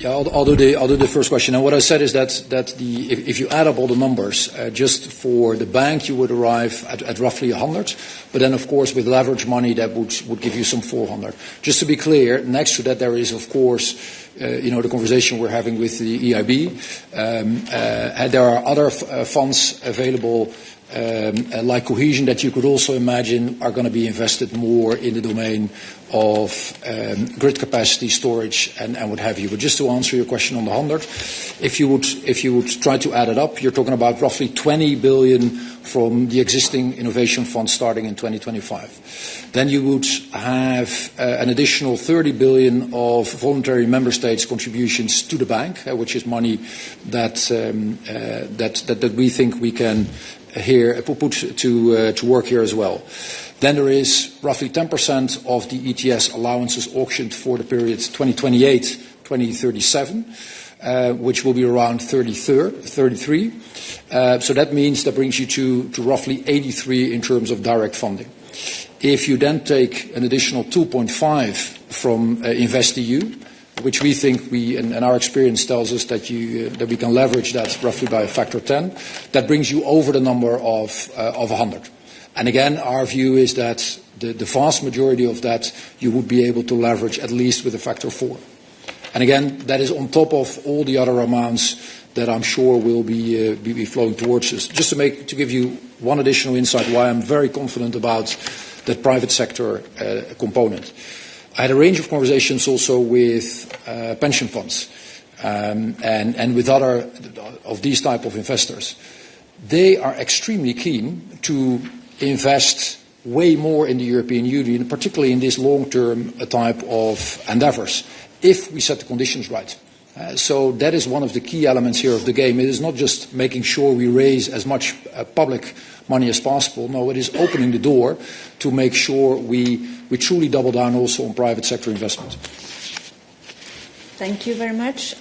Yeah, I'll do the first question. And what I said is that if you add up all the numbers, just for the bank, you would arrive at roughly 100. But then, of course, with leverage money, that would give you some 400. Just to be clear, next to that, there is, of course, the conversation we're having with the EIB. There are other funds available, like cohesion, that you could also imagine are going to be invested more in the domain of grid capacity, storage, and what have you. But just to answer your question on the 100, if you would try to add it up, you're talking about roughly 20 billion from the existing innovation fund starting in 2025. Then you would have an additional 30 billion of voluntary member states contributions to the bank, which is money that we think we can here put to work here as well. Then there is roughly 10% of the ETS allowances auctioned for the period 2028-2037, which will be around 33. So that means that brings you to roughly 83 in terms of direct funding. If you then take an additional 2.5 from InvestEU, which we think and our experience tells us that we can leverage that roughly by a factor 10, that brings you over the number of 100. And again, our view is that the vast majority of that you would be able to leverage at least with a factor 4. And again, that is on top of all the other amounts that I'm sure will be flowing towards us. Just to give you one additional insight why I'm very confident about that private sector component. I had a range of conversations also with pension funds and with other of these type of investors. They are extremely keen to invest way more in the European Union, particularly in this long-term type of endeavors, if we set the conditions right. So that is one of the key elements here of the game. It is not just making sure we raise as much public money as possible. No, it is opening the door to make sure we truly double down also on private sector investment. Thank you very much.